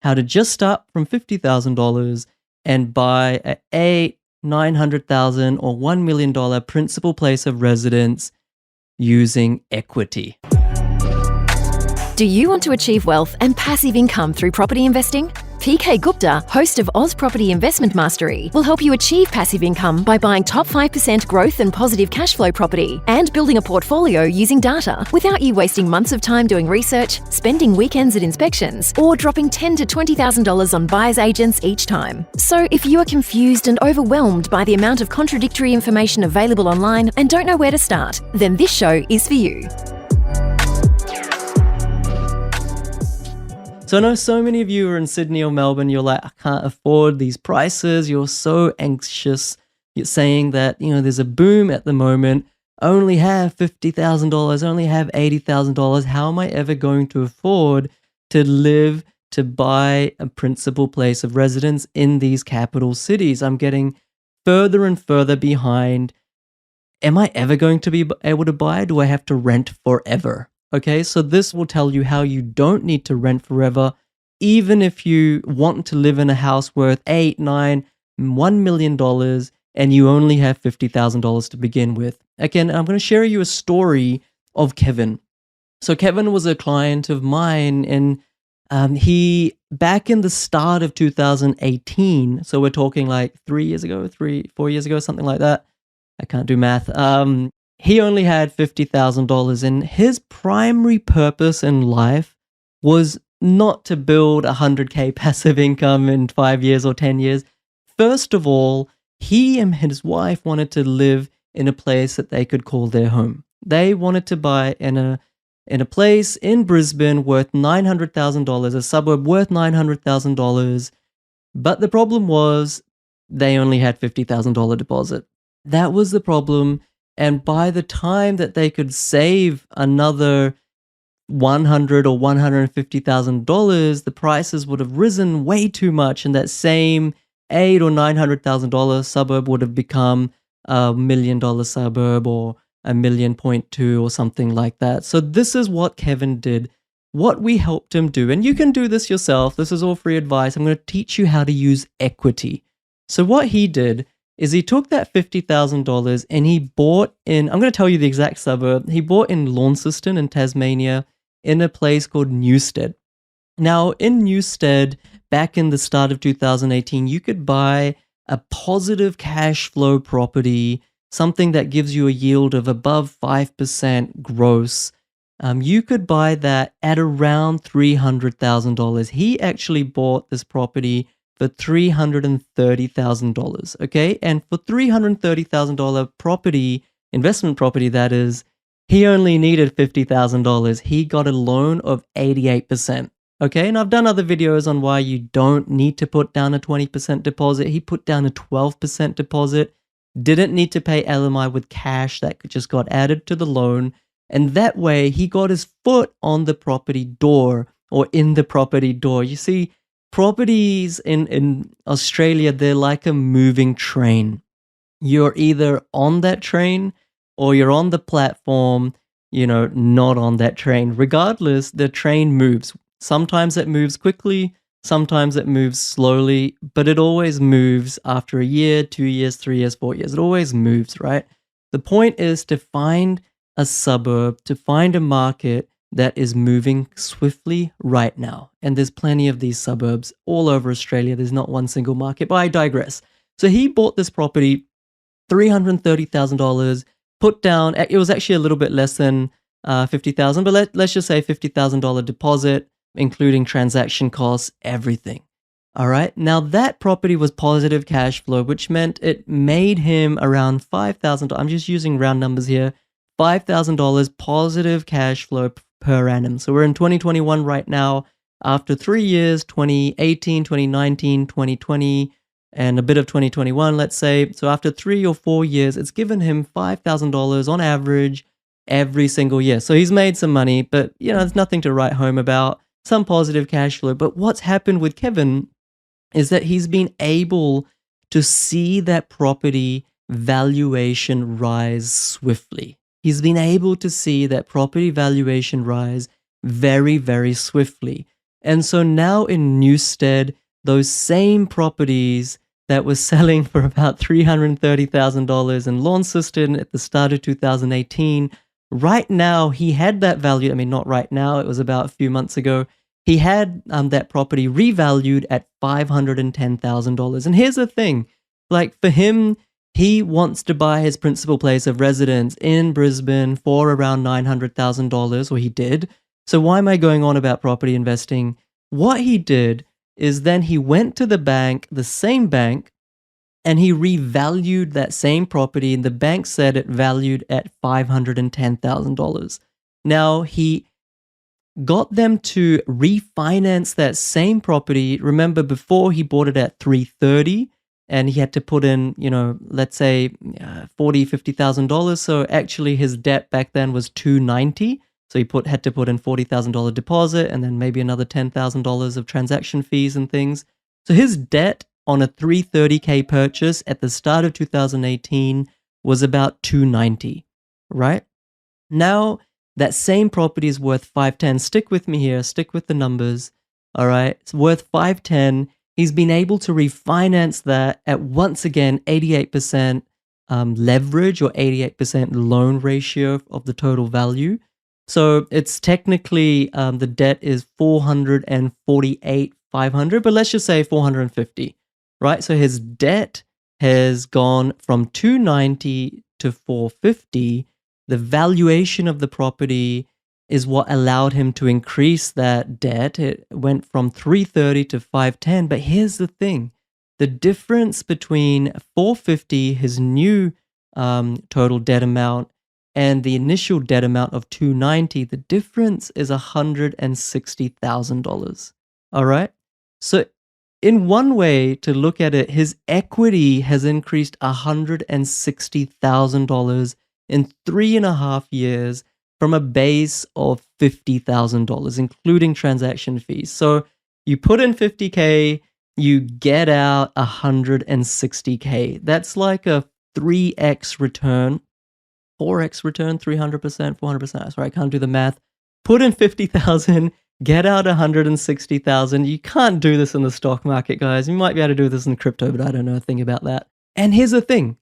how to just start from $50,000 and buy a $900,000 or $1 million principal place of residence using equity. Do you want to achieve wealth and passive income through property investing? PK Gupta, host of Oz Property Investment Mastery, will help you achieve passive income by buying top 5% growth and positive cash flow property and building a portfolio using data without you wasting months of time doing research, spending weekends at inspections, or dropping $10,000 to $20,000 on buyer's agents each time. So if you are confused and overwhelmed by the amount of contradictory information available online and don't know where to start, then this show is for you. So I know so many of you are in Sydney or Melbourne, you're like, I can't afford these prices. You're so anxious. You're saying that, there's a boom at the moment. I only have $50,000, I only have $80,000. How am I ever going to afford to buy a principal place of residence in these capital cities? I'm getting further and further behind. Am I ever going to be able to buy? Do I have to rent forever? Okay, so this will tell you how you don't need to rent forever, even if you want to live in a house worth $8, $9, $1 million, and you only have $50,000 to begin with. Again, I'm going to share you a story of Kevin. So Kevin was a client of mine, and he, back in the start of 2018, so we're talking like 4 years ago, something like that. I can't do math. He only had $50,000, and his primary purpose in life was not to build 100K passive income in 5 years or 10 years. First of all, he and his wife wanted to live in a place that they could call their home. They wanted to buy in a place in Brisbane worth $900,000, a suburb worth $900,000. But the problem was they only had $50,000 deposit. That was the problem. And by the time that they could save another $100,000 or $150,000, the prices would have risen way too much, and that same $800,000 or $900,000 suburb would have become $1 million suburb or $1.2 million or something like that. So this is what Kevin did, what we helped him do, and you can do this yourself. This is all free advice. I'm going to teach you how to use equity. So what he did is he took that $50,000 and he bought in, I'm going to tell you the exact suburb, he bought in Launceston in Tasmania in a place called Newstead. Now in Newstead, back in the start of 2018, you could buy a positive cash flow property, something that gives you a yield of above 5% gross. You could buy that at around $300,000. He actually bought this property for $330,000, okay? And for $330,000 property, investment property that is, he only needed $50,000. He got a loan of 88%, okay? And I've done other videos on why you don't need to put down a 20% deposit. He put down a 12% deposit, didn't need to pay LMI with cash, that just got added to the loan. And that way, he got his foot on the property door, or in the property door. You see, properties in Australia, they're like a moving train. You're either on that train or you're on the platform, not on that train. Regardless, the train moves. Sometimes it moves quickly, sometimes it moves slowly, but it always moves after a year, 2 years, 3 years, 4 years. It always moves, right? The point is to find a suburb, to find a market that is moving swiftly right now. And there's plenty of these suburbs all over Australia. There's not one single market, but I digress. So he bought this property, $330,000, put down, it was actually a little bit less than $50,000, but let's just say $50,000 deposit, including transaction costs, everything. All right. Now that property was positive cash flow, which meant it made him around $5,000. I'm just using round numbers here. $5,000 positive cash flow per annum. So we're in 2021 right now. After 3 years, 2018, 2019, 2020, and a bit of 2021, let's say. So after 3 or 4 years, it's given him $5,000 on average every single year. So he's made some money, but there's nothing to write home about, some positive cash flow. But what's happened with Kevin is that he's been able to see that property valuation rise swiftly. He's been able to see that property valuation rise very, very swiftly. And so now in Newstead, those same properties that were selling for about $330,000 in Launceston at the start of 2018, right now he had that value. I mean, not right now, it was about a few months ago. He had that property revalued at $510,000. And here's the thing, like for him, he wants to buy his principal place of residence in Brisbane for around $900,000, or he did. So why am I going on about property investing? What he did is then he went to the bank, the same bank, and he revalued that same property, and the bank said it valued at $510,000. Now, he got them to refinance that same property. Remember, before he bought it at $330, and he had to put in, let's say $50,000. So actually his debt back then was $290. So he had to put in $40,000 deposit and then maybe another $10,000 of transaction fees and things. So his debt on a $330K purchase at the start of 2018 was about $290, right? Now that same property is worth $510. Stick with me here. Stick with the numbers. All right. It's worth $510. He's been able to refinance that at, once again, 88% leverage or 88% loan ratio of the total value. So it's technically the debt is $448,500, but let's just say $450, right? So his debt has gone from $290 to $450. The valuation of the property is what allowed him to increase that debt. It went from $330 to $510. But here's the thing. The difference between $450, his new total debt amount, and the initial debt amount of $290, the difference is $160,000. All right? So in one way to look at it, his equity has increased $160,000 in 3.5 years from a base of $50,000, including transaction fees. So you put in $50K, you get out $160K. That's like a 3x return, 4x return, 300%, 400%. Sorry, I can't do the math. Put in 50,000, get out 160,000. You can't do this in the stock market, guys. You might be able to do this in crypto, but I don't know a thing about that. And here's the thing.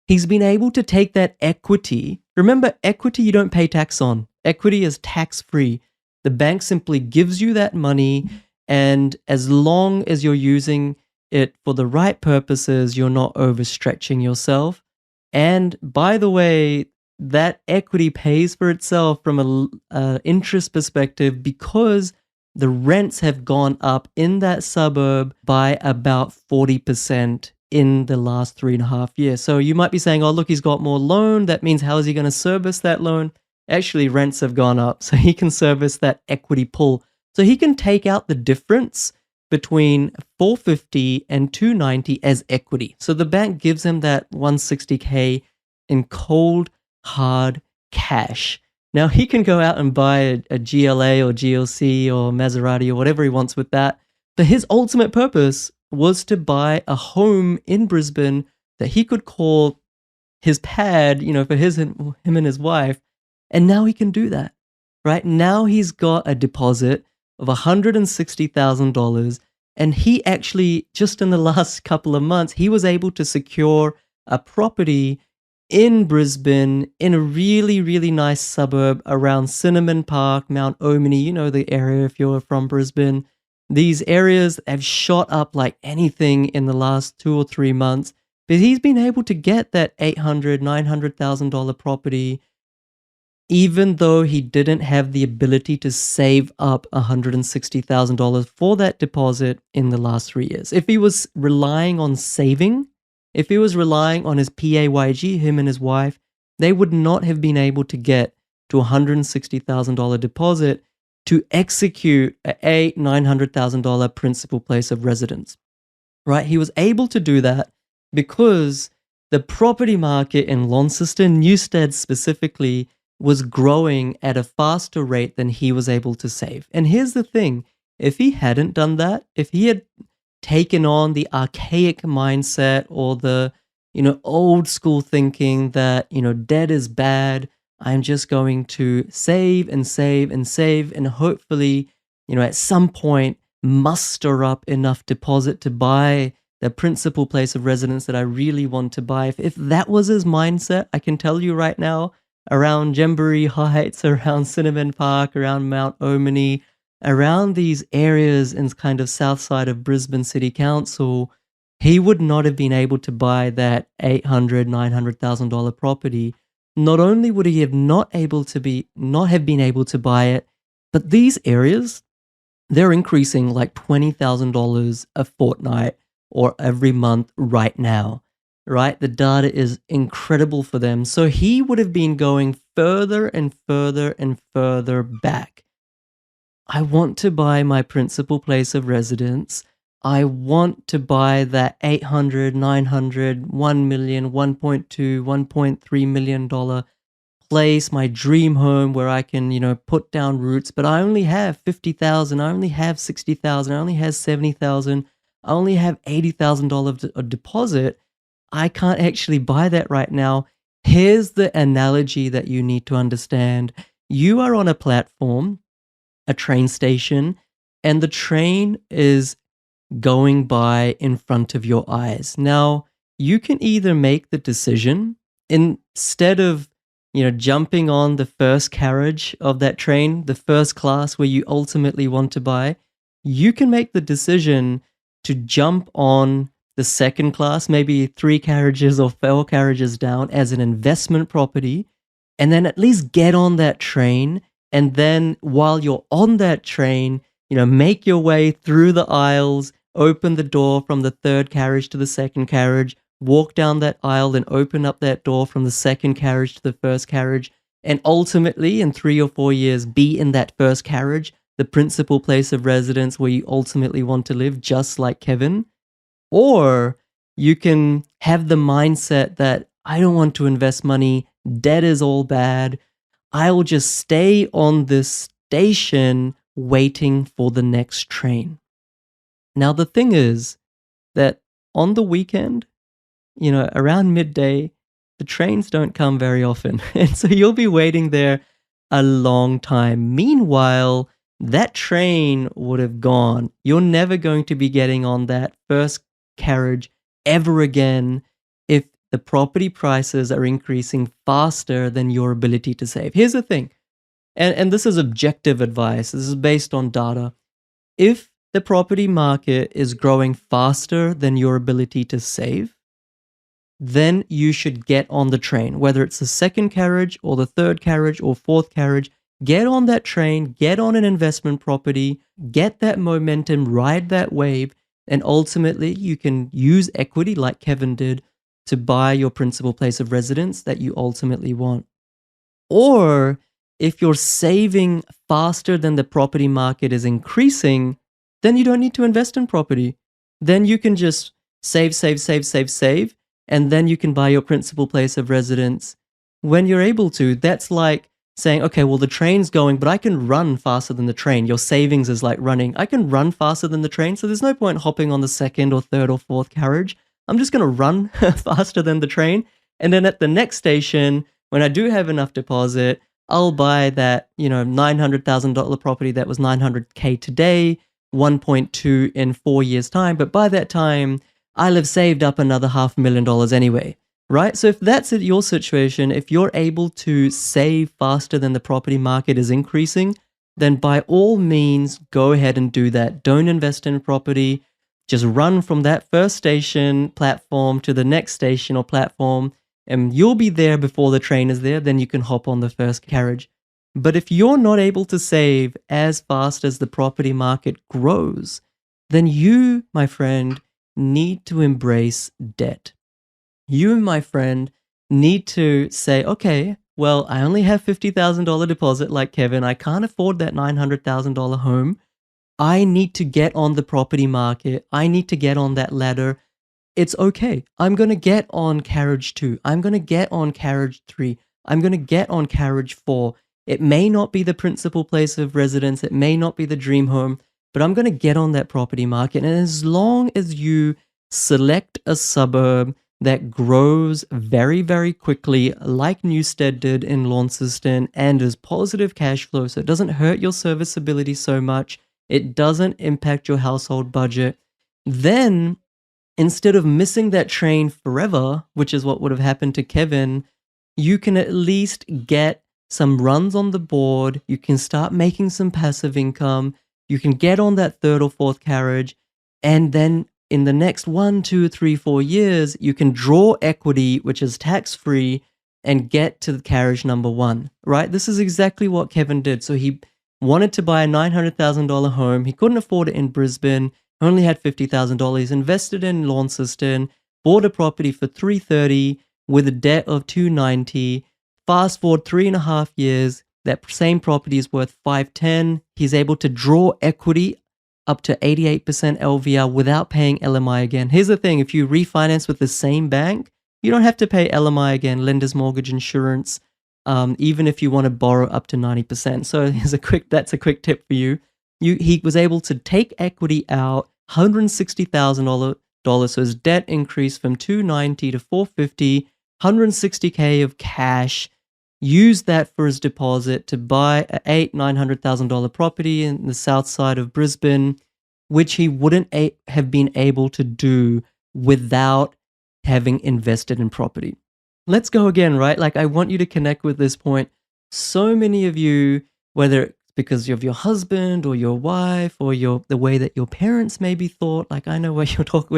He's been able to take that equity. Remember, equity you don't pay tax on. Equity is tax-free. The bank simply gives you that money, and as long as you're using it for the right purposes, you're not overstretching yourself. And by the way, that equity pays for itself from an interest perspective because the rents have gone up in that suburb by about 40% in the last 3.5 years. So you might be saying, oh, look, he's got more loan. That means how is he going to service that loan? Actually, rents have gone up, so he can service that equity pull. So he can take out the difference between $450 and $290 as equity. So the bank gives him that $160K in cold, hard cash. Now he can go out and buy a GLA or GLC or Maserati or whatever he wants with that. But his ultimate purpose was to buy a home in Brisbane that he could call his pad, for him and his wife. And now he can do that, right? Now he's got a deposit of $160,000. And he actually, just in the last couple of months, he was able to secure a property in Brisbane in a really, really nice suburb around Cinnamon Park, Mount Omni, the area if you're from Brisbane. These areas have shot up like anything in the last 2 or 3 months, but he's been able to get that $800,000, $900,000 property, even though he didn't have the ability to save up $160,000 for that deposit in the last 3 years. If he was relying on saving, if he was relying on his PAYG, him and his wife, they would not have been able to get to $160,000 deposit to execute a $900,000 principal place of residence, right? He was able to do that because the property market in Launceston, Newstead specifically, was growing at a faster rate than he was able to save. And here's the thing, if he hadn't done that, if he had taken on the archaic mindset or the, old school thinking that, debt is bad, I'm just going to save and save and save, and hopefully, at some point muster up enough deposit to buy the principal place of residence that I really want to buy. If that was his mindset, I can tell you right now, around Jamboree Heights, around Cinnamon Park, around Mount Omni, around these areas in kind of south side of Brisbane City Council, he would not have been able to buy that $800,000-$900,000 property. Not only would he have not have been able to buy it, but these areas, they're increasing like $20,000 a fortnight or every month right now, right? The data is incredible for them. So he would have been going further and further and further back. I want to buy my principal place of residence. I want to buy that 800, 900, 1 million, 1.2, 1.3 million dollar place, my dream home where I can, put down roots, but I only have 50,000, I only have 60,000, I only have 70,000, I only have $80,000 of deposit. I can't actually buy that right now. Here's the analogy that you need to understand. You are on a platform, a train station, and the train is going by in front of your eyes. Now, you can either make the decision instead of jumping on the first carriage of that train, the first class where you ultimately want to buy, you can make the decision to jump on the second class, maybe 3 carriages or 4 carriages down as an investment property, and then at least get on that train. And then while you're on that train, make your way through the aisles, open the door from the third carriage to the second carriage, walk down that aisle and open up that door from the second carriage to the first carriage, and ultimately in 3 or 4 years be in that first carriage, the principal place of residence where you ultimately want to live, just like Kevin. Or you can have the mindset that I don't want to invest money, debt is all bad, I'll just stay on this station waiting for the next train. Now the thing is that on the weekend, around midday, the trains don't come very often. And so you'll be waiting there a long time. Meanwhile, that train would have gone. You're never going to be getting on that first carriage ever again if the property prices are increasing faster than your ability to save. Here's the thing, and this is objective advice. This is based on data. If the property market is growing faster than your ability to save, then you should get on the train, whether it's the second carriage or the third carriage or fourth carriage. Get on that train, get on an investment property, get that momentum, ride that wave, and ultimately you can use equity like Kevin did to buy your principal place of residence that you ultimately want. Or if you're saving faster than the property market is increasing, then you don't need to invest in property. Then you can just save, and then you can buy your principal place of residence when you're able to. That's like saying, okay, well, the train's going, but I can run faster than the train. Your savings is like running. I can run faster than the train, so there's no point hopping on the second or third or fourth carriage. I'm just going to run faster than the train. And then at the next station, when I do have enough deposit, I'll buy that, $900,000 property that was $900K today, 1.2 in 4 years' time. But by that time, I'll have saved up another $500,000 anyway, right? So if that's your situation, if you're able to save faster than the property market is increasing, then by all means, go ahead and do that. Don't invest in property. Just run from that first station platform to the next station or platform, and you'll be there before the train is there. Then you can hop on the first carriage. But if you're not able to save as fast as the property market grows, then you, my friend, need to embrace debt. You, my friend, need to say, okay, well, I only have $50,000 deposit like Kevin. I can't afford that $900,000 home. I need to get on the property market. I need to get on that ladder. It's okay. I'm going to get on carriage 2. I'm going to get on carriage 3. I'm going to get on carriage 4. It may not be the principal place of residence. It may not be the dream home, but I'm going to get on that property market. And as long as you select a suburb that grows very, very quickly, like Newstead did in Launceston, and is positive cash flow, so it doesn't hurt your serviceability so much, It doesn't impact your household budget. Then, instead of missing that train forever, which is what would have happened to Kevin, you can at least get some runs on the board. You can start making some passive income. You can get on that third or fourth carriage. And then in the next 1, 2, 3, 4 years, you can draw equity, which is tax free, and get to the carriage number one, right? This is exactly what Kevin did. So he wanted to buy a $900,000 home. He couldn't afford it in Brisbane, only had $50,000, invested in Launceston, bought a property for $330 with a debt of $290. Fast forward 3.5 years, that same property is worth $510. He's able to draw equity up to 88% LVR without paying LMI again. Here's the thing, if you refinance with the same bank, you don't have to pay LMI again, lender's mortgage insurance, even if you want to borrow up to 90%. So that's a quick tip for you. He was able to take equity out, $160,000, so his debt increased from $290 to $450, $160K of cash, used that for his deposit to buy a $900,000 property in the south side of Brisbane, which he wouldn't have been able to do without having invested in property. Let's go again, right? Like, I want you to connect with this point. So many of you, whether it's because of your husband or your wife or the way that your parents maybe thought, like, I know where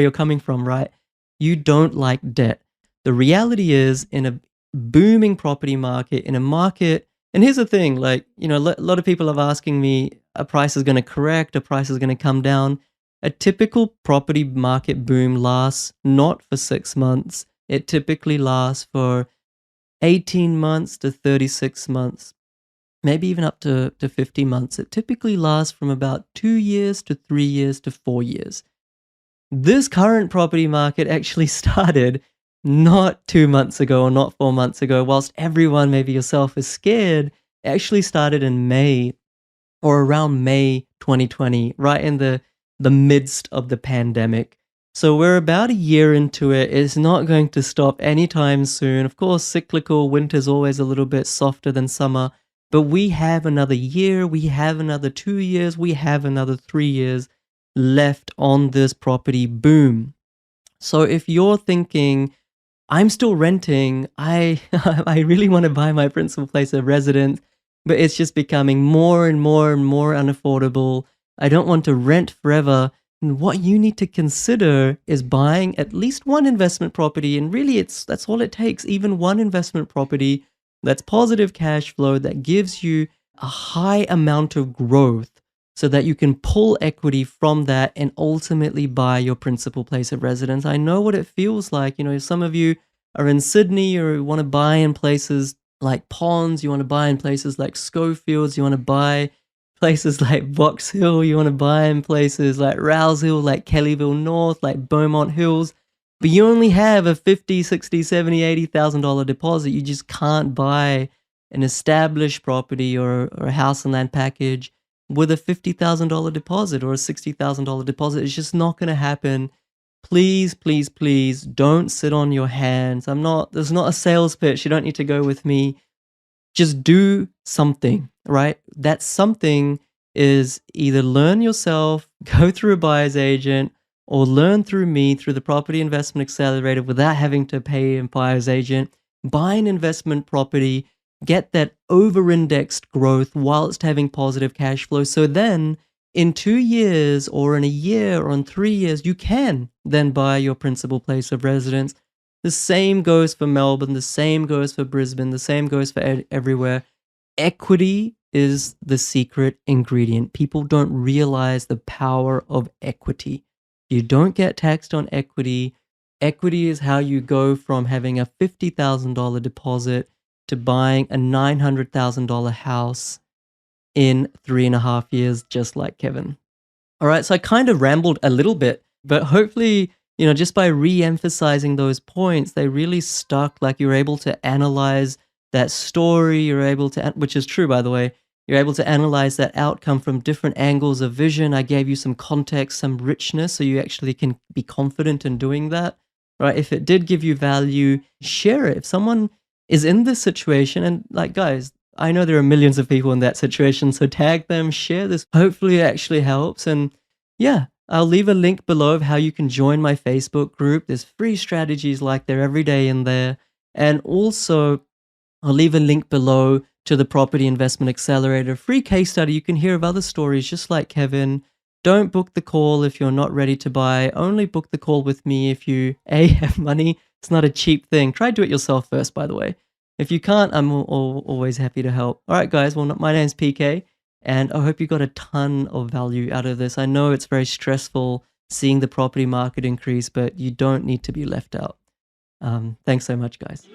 you're coming from, right? You don't like debt. The reality is, in a booming property market, in a market, and here's the thing, like, a lot of people are asking me, a price is going to correct, a price is going to come down. A typical property market boom lasts not for 6 months. It typically lasts for 18 months to 36 months, maybe even up to 50 months. It typically lasts from about 2 years to 3 years to 4 years. This current property market actually started not 2 months ago or not 4 months ago, whilst everyone, maybe yourself, is scared. It actually started in May or around May 2020, right in the midst of the pandemic. So we're about a year into it. It's not going to stop anytime soon. Of course, cyclical, winter's always a little bit softer than summer, but we have another year, we have another 2 years, we have another 3 years left on this property boom. So if you're thinking, I'm still renting, I really want to buy my principal place of residence, but it's just becoming more and more and more unaffordable, I don't want to rent forever, and what you need to consider is buying at least one investment property, and really that's all it takes, even one investment property that's positive cash flow, that gives you a high amount of growth so that you can pull equity from that and ultimately buy your principal place of residence. I know what it feels like. Some of you are in Sydney or want to buy in places like Ponds, you want to buy in places like Schofields, you want to buy places like Box Hill, you want to buy in places like Rouse Hill, like Kellyville North, like Beaumont Hills, but you only have a $50, $60, $70, $80,000 deposit. You just can't buy an established property or a house and land package with a $50,000 deposit or a $60,000 deposit. It's just not going to happen. Please, please, please don't sit on your hands. There's not a sales pitch. You don't need to go with me. Just do something, right? That something is either learn yourself, go through a buyer's agent, or learn through me, through the Property Investment Accelerator without having to pay a buyer's agent. Buy an investment property, get that over-indexed growth whilst having positive cash flow. So then in 2 years or in a year or in 3 years, you can then buy your principal place of residence. The same goes for Melbourne, the same goes for Brisbane, the same goes for everywhere. Equity is the secret ingredient. People don't realize the power of equity. You don't get taxed on equity. Equity is how you go from having a $50,000 deposit to buying a $900,000 house in 3.5 years, just like Kevin. All right, so I kind of rambled a little bit, but hopefully, just by re-emphasizing those points, they really stuck. Like, you're able to analyze that story, you're able to, which is true, by the way, you're able to analyze that outcome from different angles of vision. I gave you some context, some richness, so you actually can be confident in doing that, right? If it did give you value, share it. If someone is in this situation, and like, guys, I know there are millions of people in that situation, so tag them, share this. Hopefully it actually helps. And yeah, I'll leave a link below of how you can join my Facebook group. There's free strategies like there every day in there. And also, I'll leave a link below to the Property Investment Accelerator free case study. You can hear of other stories just like Kevin. Don't book the call if you're not ready to buy. Only book the call with me if you A, have money. It's not a cheap thing. Try to do it yourself first, by the way. If you can't, I'm always happy to help. All right, guys. Well, my name's PK, and I hope you got a ton of value out of this. I know it's very stressful seeing the property market increase, but you don't need to be left out. Thanks so much, guys.